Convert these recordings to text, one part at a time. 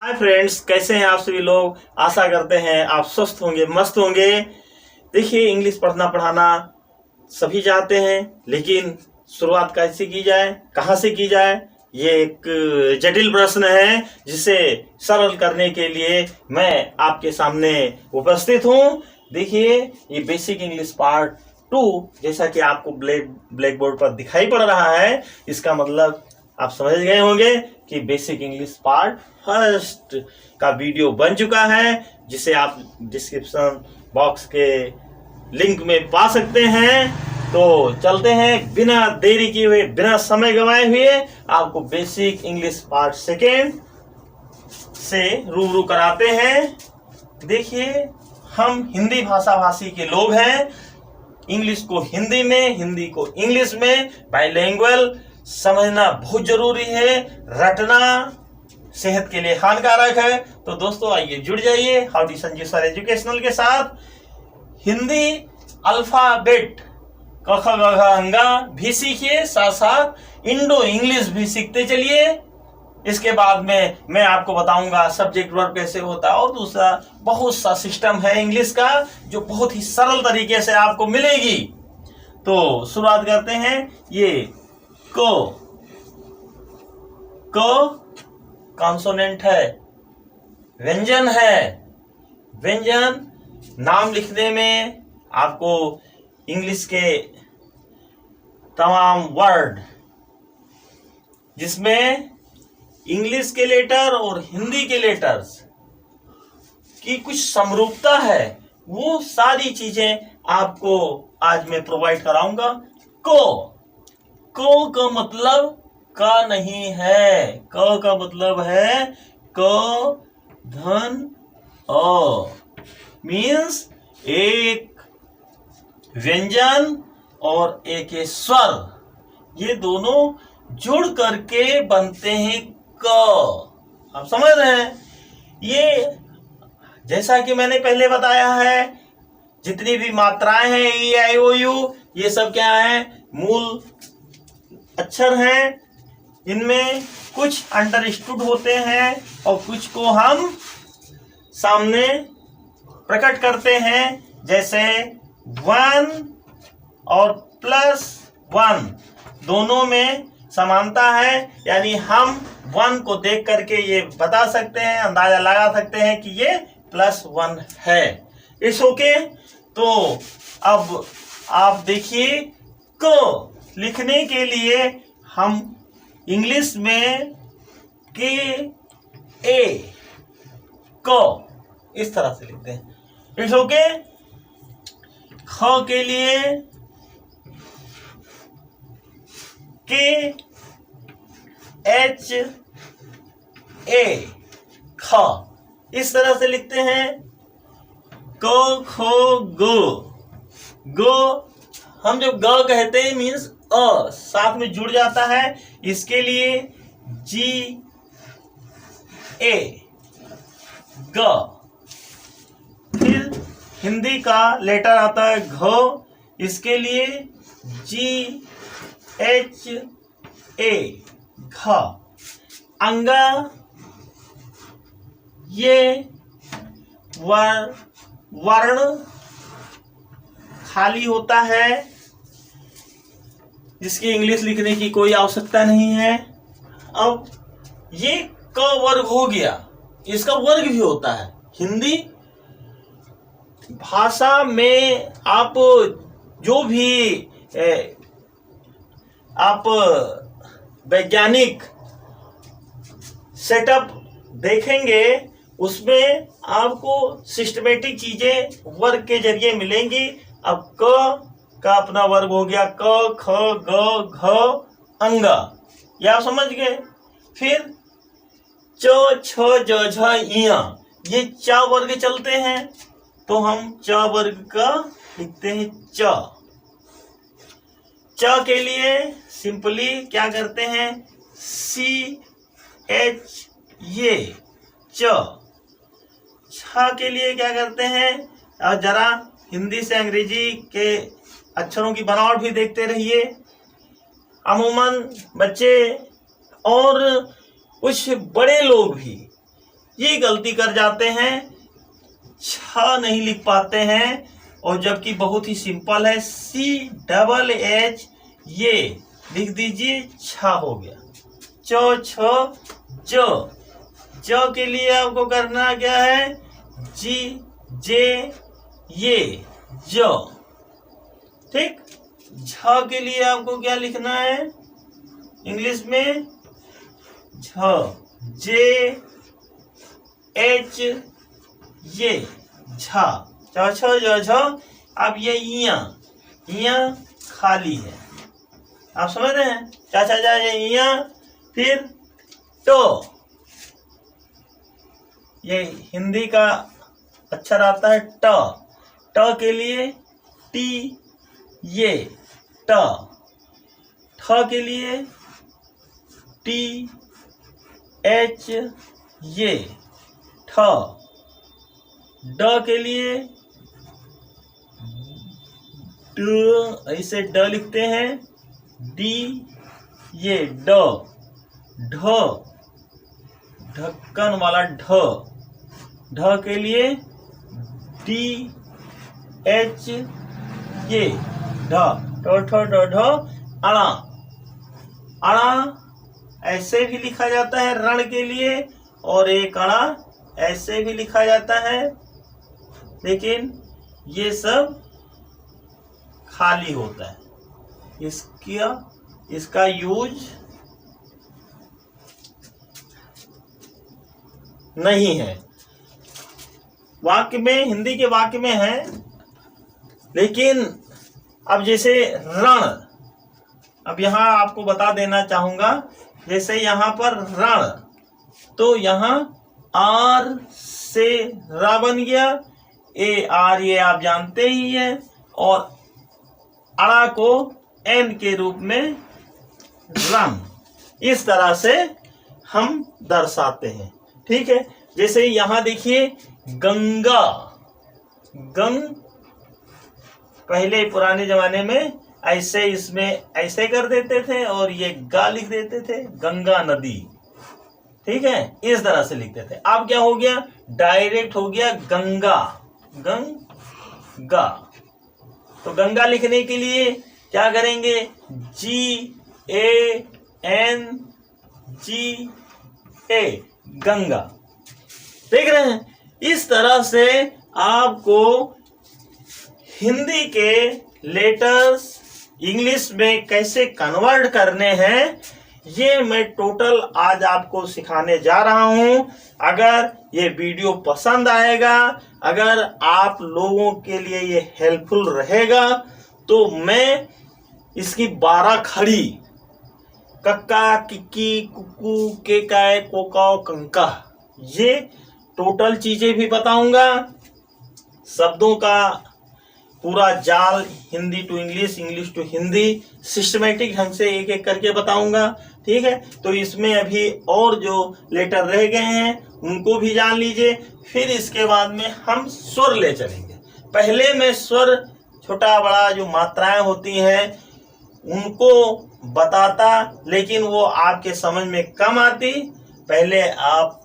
Hi friends, कैसे हैं आप सभी लोग। आशा करते हैं आप स्वस्थ होंगे, मस्त होंगे। देखिए, इंग्लिश पढ़ना पढ़ाना सभी चाहते हैं, लेकिन शुरुआत कैसे की जाए, कहाँ से की जाए, ये एक जटिल प्रश्न है जिसे सरल करने के लिए मैं आपके सामने उपस्थित हूँ। देखिए, ये बेसिक इंग्लिश पार्ट 2 जैसा कि आपको ब्लैक बोर्ड पर दिखाई पड़ रहा है, इसका मतलब आप समझ गए होंगे कि बेसिक इंग्लिश पार्ट फर्स्ट का वीडियो बन चुका है, जिसे आप डिस्क्रिप्शन बॉक्स के लिंक में पा सकते हैं। तो चलते हैं, बिना देरी किए हुए, बिना समय गंवाए हुए आपको बेसिक इंग्लिश पार्ट सेकेंड से रूबरू कराते हैं। देखिए, हम हिंदी भाषा भाषी के लोग हैं। इंग्लिश को हिंदी में, हिंदी को इंग्लिश में बाइलिंगुअल समझना बहुत जरूरी है। रटना सेहत के लिए हानिकारक है। तो दोस्तों, आइए जुड़ जाइए हाउडी संजीव सर एजुकेशनल के साथ। हिंदी अल्फाबेट क ख ग घ अंगा भी सीखिए, साथ साथ इंडो इंग्लिश भी सीखते चलिए। इसके बाद में मैं आपको बताऊंगा सब्जेक्ट वर्ब कैसे होता है, और दूसरा बहुत सा सिस्टम है इंग्लिश का जो बहुत ही सरल तरीके से आपको मिलेगी। तो शुरुआत करते हैं। ये को कॉन्सोनेंट है, व्यंजन है। व्यंजन नाम लिखने में आपको इंग्लिश के तमाम वर्ड जिसमें इंग्लिश के लेटर और हिंदी के लेटर्स की कुछ समरूपता है, वो सारी चीजें आपको आज मैं प्रोवाइड कराऊंगा। को का मतलब का नहीं है। क का मतलब है क धन अ, मीन्स एक व्यंजन और एक स्वर, ये दोनों जुड़ करके बनते हैं क। आप समझ रहे हैं। ये जैसा कि मैंने पहले बताया है, जितनी भी मात्राएं हैं ई आई ओ यू, ये सब क्या है, मूल अक्षर हैं। इनमें कुछ अंडरस्टूड होते हैं और कुछ को हम सामने प्रकट करते हैं। जैसे 1 और +1 दोनों में समानता है, यानी हम 1 को देख करके ये बता सकते हैं, अंदाजा लगा सकते हैं कि ये +1 है। It's okay. तो अब आप देखिए, को लिखने के लिए हम इंग्लिश में के ए को इस तरह से लिखते हैं। It's okay. ख के लिए के एच ए ख इस तरह से लिखते हैं। क ख गो हम जब ग कहते हैं मीन्स अ साथ में जुड़ जाता है, इसके लिए जी ए ग। फिर हिंदी का लेटर आता है घ, इसके लिए जी एच ए घ। अंगा, ये वर्ण खाली होता है, जिसकी इंग्लिश लिखने की कोई आवश्यकता नहीं है। अब ये क वर्ग हो गया, इसका वर्ग भी होता है। हिंदी भाषा में आप जो भी आप वैज्ञानिक सेटअप देखेंगे, उसमें आपको सिस्टमेटिक चीजें वर्ग के जरिए मिलेंगी। अब क का अपना वर्ग हो गया क ख ग घ अंगा, ये आप समझ गए। फिर च छ ज झ इया, ये च वर्ग चलते हैं, तो हम च वर्ग का लिखते हैं च। च के लिए सिंपली क्या करते हैं, सी एच ये च। छ के लिए क्या करते हैं, और जरा हिंदी से अंग्रेजी के अक्षरों की बनावट भी देखते रहिए। अमूमन बच्चे और कुछ बड़े लोग भी ये गलती कर जाते हैं, छ नहीं लिख पाते हैं, और जबकि बहुत ही सिंपल है, CHH ये लिख दीजिए, छ हो गया। चो छो जो, जो के लिए आपको करना क्या है, जी जे ये जो, ठीक। झ के लिए आपको क्या लिखना है इंग्लिश में, झ जे एच ये झा, छ छ ज झ। अब ये इया खाली है, आप समझ रहे हैं, चाचा जा ये इया, फिर टो, ये हिंदी का अक्षर आता है ट, ट के लिए टी ये ट, ठ के लिए टी एच ये ठ, ड के लिए ड, ऐसे ड लिखते हैं, डी ये ड, ढ ढक्कन वाला ढ, ढ के लिए डी एच ये ढ, ठ ढ ढ, अणा, अणा ऐसे भी लिखा जाता है रण के लिए, और एक अणा ऐसे भी लिखा जाता है, लेकिन ये सब खाली होता है, इसका यूज नहीं है। वाक्य में, हिंदी के वाक्य में है, लेकिन अब जैसे रण, अब यहां आपको बता देना चाहूंगा, जैसे यहां पर रण, तो यहां आर से रा बन गया, ए आर ये आप जानते ही है, और अड़ा को एन के रूप में रन, इस तरह से हम दर्शाते हैं, ठीक है। जैसे यहां देखिए गंगा, गंग, पहले पुराने जमाने में ऐसे इसमें ऐसे कर देते थे और ये गा लिख देते थे, गंगा नदी, ठीक है, इस तरह से लिखते थे। अब क्या हो गया, डायरेक्ट हो गया गंगा, गंगा। तो गंगा लिखने के लिए क्या करेंगे, GANGA, गंगा, देख रहे हैं। इस तरह से आपको हिंदी के लेटर्स इंग्लिश में कैसे कन्वर्ट करने हैं, ये मैं टोटल आज आपको सिखाने जा रहा हूं। अगर ये वीडियो पसंद आएगा, अगर आप लोगों के लिए ये हेल्पफुल रहेगा, तो मैं इसकी 12 खड़ी, कक्का किक्की कुक्कू केकाय कोका कंका, ये टोटल चीजें भी बताऊंगा, शब्दों का पूरा जाल, Hindi to English, English to Hindi, systematic ढंग से एक एक करके बताऊंगा, ठीक है। तो इसमें अभी और जो लेटर रह गए हैं उनको भी जान लीजिए, फिर इसके बाद में हम स्वर ले चलेंगे। पहले मैं स्वर, छोटा बड़ा जो मात्राएं होती हैं उनको बताता, लेकिन वो आपके समझ में कम आती। पहले आप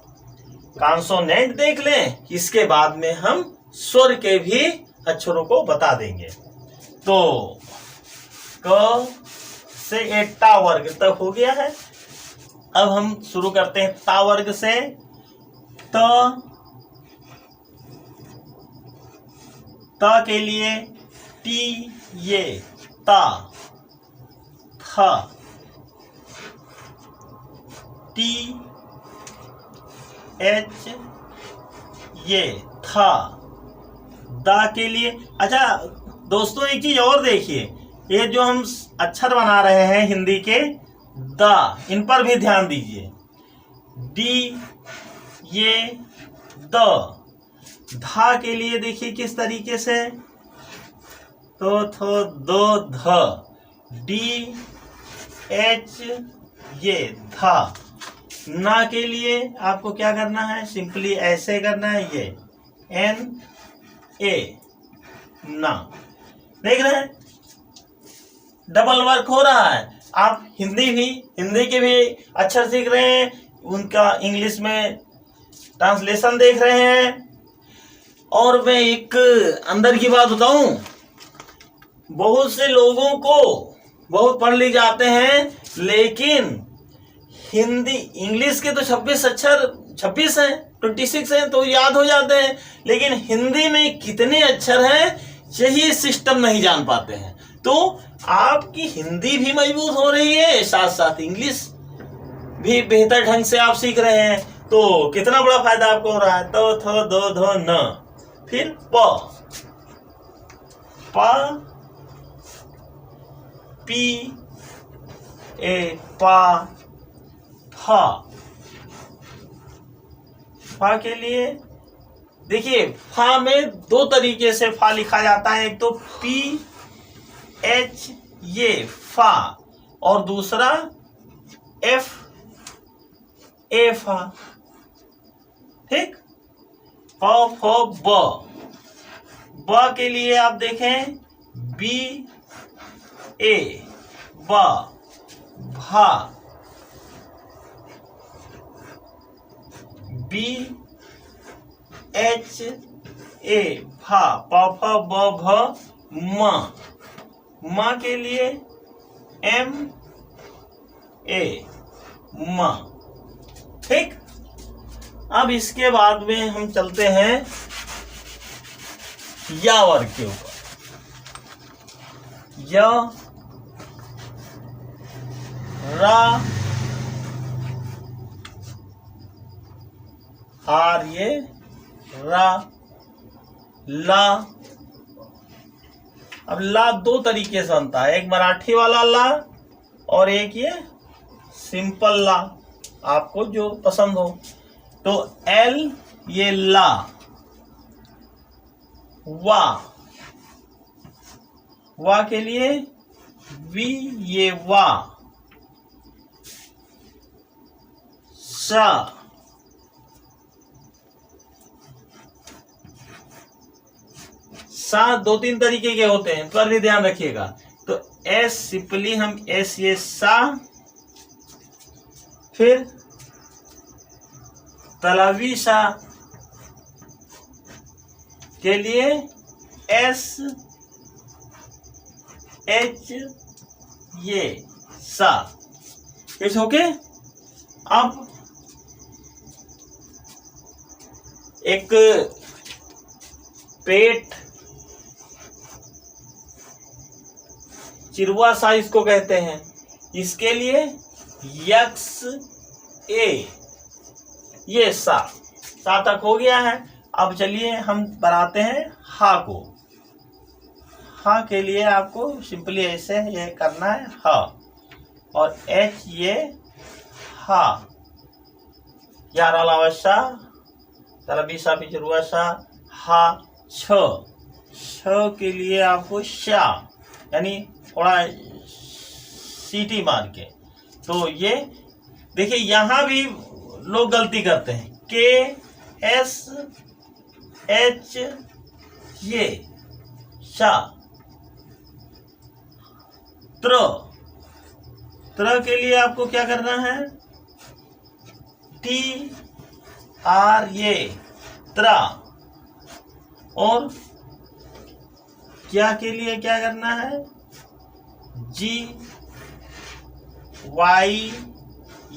कॉन्सोनेंट देख लें, इसके बाद में हम स्वर के भी अक्षरों को बता देंगे। तो क से ए टा वर्ग तक हो गया है। अब हम शुरू करते हैं ता वर्ग से। त के लिए टी ये ता, था, टी एच ये था, दा के लिए। अच्छा दोस्तों, एक चीज और देखिए, ये जो हम अक्षर बना रहे हैं हिंदी के, दा, इन पर भी ध्यान दीजिए। डी ये द, धा के लिए देखिए किस तरीके से, तो थो दो ध, डी एच ये था। ना के लिए आपको क्या करना है, सिंपली ऐसे करना है, ये एन ए ना, देख रहे हैं डबल वर्क हो रहा है। आप हिंदी के भी अक्षर सीख रहे हैं, उनका इंग्लिश में ट्रांसलेशन देख रहे हैं। और मैं एक अंदर की बात बताऊं, बहुत से लोगों को बहुत पढ़ लिख जाते हैं, लेकिन हिंदी इंग्लिश के तो 26 अक्षर 26 हैं, 26 हैं तो याद हो जाते हैं, लेकिन हिंदी में कितने अक्षर हैं यही सिस्टम नहीं जान पाते हैं। तो आपकी हिंदी भी मजबूत हो रही है, साथ साथ इंग्लिश भी बेहतर ढंग से आप सीख रहे हैं, तो कितना बड़ा फायदा आपको हो रहा है। तो थो दो धो न, फिर प पी ए पा फा। फा के लिए देखिए, फा में दो तरीके से फा लिखा जाता है, एक तो पी एच ये फा, और दूसरा एफ ए फा। ठीक, प फ ब के लिए आप देखें बी ए बा भा, बी एच ए भा, प फ ब भ म के लिए एम ए म। ठीक, अब इसके बाद में हम चलते हैं या वर्ग के ऊपर। य रा आर ये रा ला। अब ला दो तरीके से बनता है, एक मराठी वाला ला और एक ये सिंपल ला, आपको जो पसंद हो। तो एल ये ला, वा के लिए वी ये वा, सा दो तीन तरीके के होते हैं, पर भी ध्यान रखिएगा। तो एस सिंपली हम एस ये सा, फिर तलवी सा के लिए एस एच ये सा। It's okay. अब एक पेट चिरवा सा इसको कहते हैं, इसके लिए यक्स ए ये सा तक हो गया है। अब चलिए हम बनाते हैं हा को। हा के लिए आपको सिंपली ऐसे ये करना है हा, और एच ये हा, यार अलावा तलबी सा पिचरुआ सा हा, छ के लिए आपको शा, यानी थोड़ा सीटी मार के। तो ये देखिए, यहां भी लोग गलती करते हैं, के एस एच ये शा, त्र के लिए आपको क्या करना है, टी आर ये त्रा, और क्या के लिए क्या करना है, जी वाई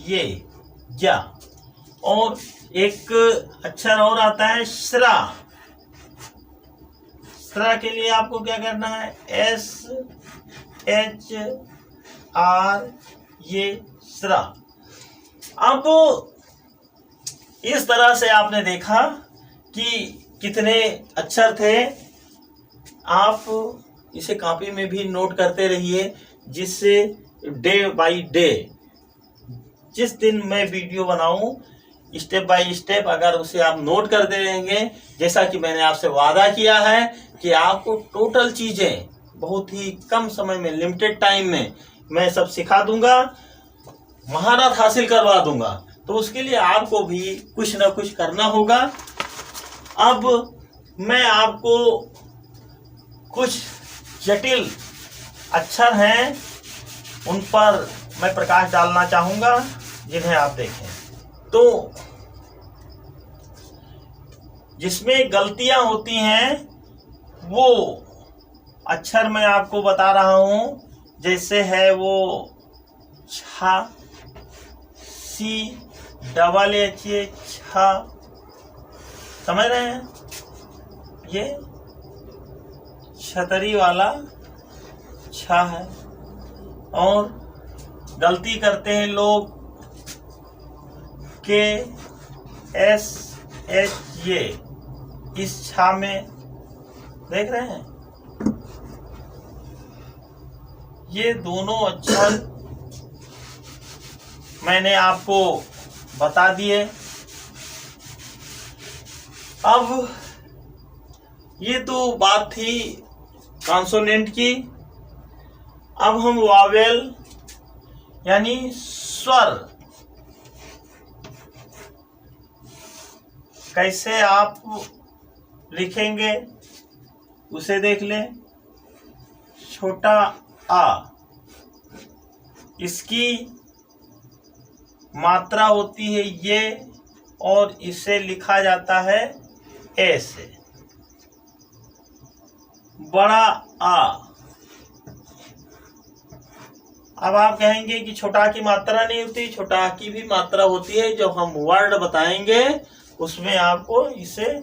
ये जा। और एक अक्षर और आता है श्रा, श्रा के लिए आपको क्या करना है, एस एच आर ये श्रा। अब इस तरह से आपने देखा कि कितने अक्षर थे। आप इसे कॉपी में भी नोट करते रहिए, जिससे डे बाय डे जिस दिन मैं वीडियो बनाऊं स्टेप बाय स्टेप अगर उसे आप नोट करते रहेंगे, जैसा कि मैंने आपसे वादा किया है कि आपको टोटल चीजें बहुत ही कम समय में, लिमिटेड टाइम में मैं सब सिखा दूंगा, महारत हासिल करवा दूंगा। तो उसके लिए आपको भी कुछ ना कुछ करना होगा। अब मैं आपको कुछ जटिल अक्षर हैं उन पर मैं प्रकाश डालना चाहूंगा, जिन्हें आप देखें। तो जिसमें गलतियां होती हैं वो अक्षर मैं आपको बता रहा हूं। जैसे है वो छा, सी डबल एच ए छा, समझ रहे हैं? ये छतरी वाला छा है। और गलती करते हैं लोग के एस एच ये, इस छा में देख रहे हैं, ये दोनों अक्षर मैंने आपको बता दिए। अब ये तो बात थी कॉन्सोनेंट की। अब हम वावेल यानी स्वर कैसे आप लिखेंगे उसे देख लें। छोटा आ, इसकी मात्रा होती है ये और इसे लिखा जाता है ए से। बड़ा आ, अब आप कहेंगे कि छोटा की मात्रा नहीं होती, छोटा की भी मात्रा होती है। जब हम वर्ड बताएंगे उसमें आपको इसे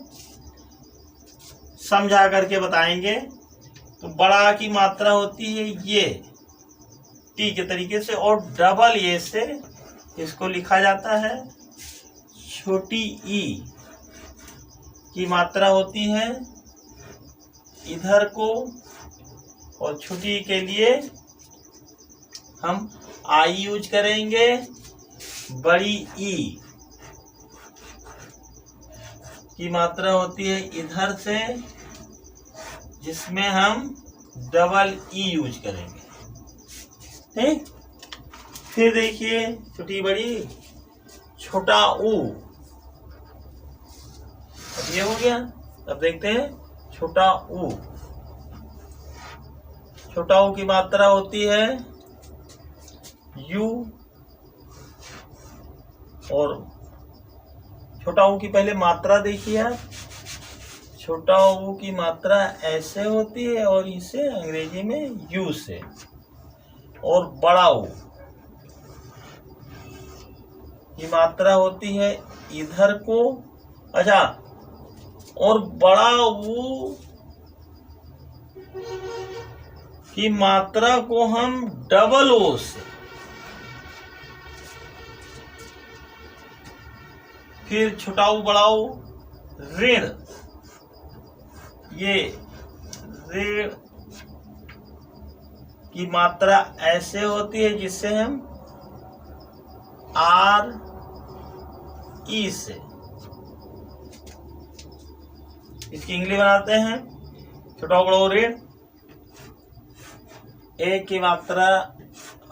समझा करके बताएंगे। तो बड़ा की मात्रा होती है ये टी के तरीके से, और डबल ए से इसको लिखा जाता है। छोटी ई की मात्रा होती है इधर को, और छोटी ई के लिए हम आई यूज करेंगे। बड़ी ई की मात्रा होती है इधर से, जिसमें हम डबल ई यूज करेंगे। ठीक, फिर देखिए छोटी बड़ी, छोटा ऊ, अब ये हो गया। अब देखते हैं छोटा ऊ। छोटा ऊ की मात्रा होती है यू, और छोटा ऊ की पहले मात्रा देखिए आप। छोटा ऊ की मात्रा ऐसे होती है और इसे अंग्रेजी में यू से। और बड़ा ऊ की मात्रा होती है इधर को, अच्छा, और बड़ा ऊ की मात्रा को हम डबल ओ से, फिर छोटा ऊ बड़ा ऊ, ऋण, ये ऋण की मात्रा ऐसे होती है जिससे हम आर ई से इसकी इंग्लिश बनाते हैं। छोटा बड़ा ऋण। ए की मात्रा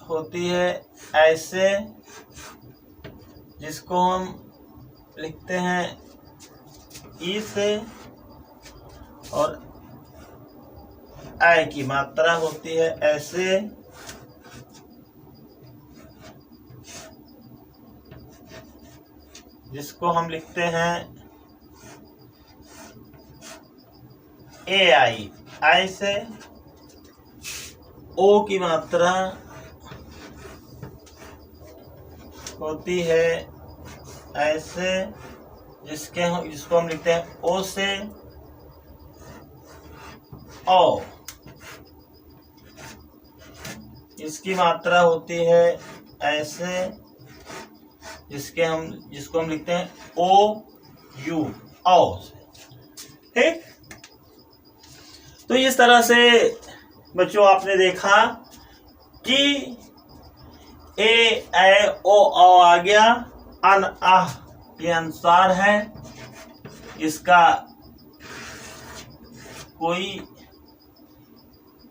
होती है ऐसे, जिसको हम लिखते हैं ई से, और आई की मात्रा होती है ऐसे, जिसको हम लिखते हैं ए आई, आई से। ओ की मात्रा होती है ऐसे, जिसको हम लिखते हैं ओ से। ओ, इसकी मात्रा होती है ऐसे, जिसको हम लिखते हैं ओ यू, ओ से। ठीक, तो इस तरह से बच्चों आपने देखा कि ए ए ओ आ गया, अन आह के अनुसार है। इसका कोई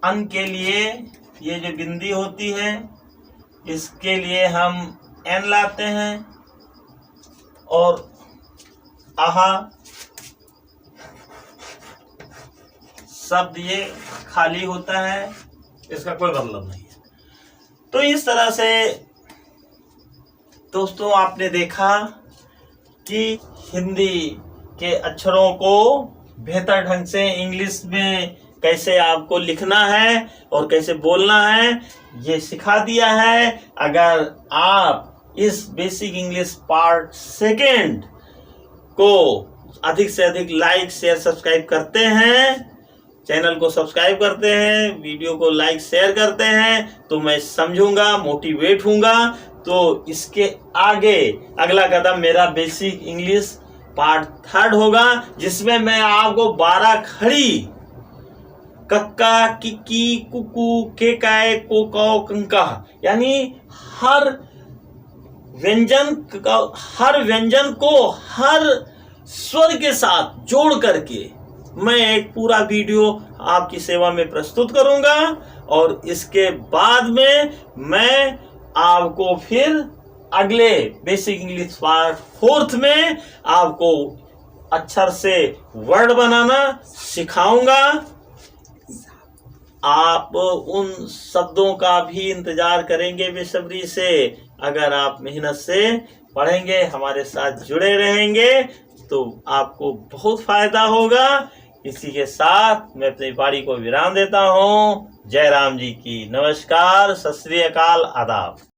अन के लिए ये जो बिंदी होती है, इसके लिए हम एन लाते हैं, और आहा शब्द ये खाली होता है, इसका कोई मतलब नहीं है। तो इस तरह से दोस्तों आपने देखा कि हिंदी के अक्षरों को बेहतर ढंग से इंग्लिश में कैसे आपको लिखना है और कैसे बोलना है ये सिखा दिया है। अगर आप इस बेसिक इंग्लिश पार्ट सेकेंड को अधिक से अधिक लाइक शेयर सब्सक्राइब करते हैं, चैनल को सब्सक्राइब करते हैं, वीडियो को लाइक शेयर करते हैं, तो मैं समझूंगा, मोटिवेट हूंगा। तो इसके आगे अगला कदम मेरा बेसिक इंग्लिश पार्ट थर्ड होगा, जिसमें मैं आपको 12 खड़ी कक्का, किक्की, कुकू, केकाय, कोकौ, कंका यानी हर व्यंजन को हर स्वर के साथ जोड़ करके मैं एक पूरा वीडियो आपकी सेवा में प्रस्तुत करूंगा। और इसके बाद में मैं आपको फिर अगले बेसिक इंग्लिश पार्ट फोर्थ में आपको अक्षर से वर्ड बनाना सिखाऊंगा। आप उन शब्दों का भी इंतजार करेंगे बेसब्री से। अगर आप मेहनत से पढ़ेंगे, हमारे साथ जुड़े रहेंगे, तो आपको बहुत फायदा होगा। इसी के साथ मैं अपनी वाणी को विराम देता हूँ। जय राम जी की। नमस्कार, सत श्री अकाल, आदाब।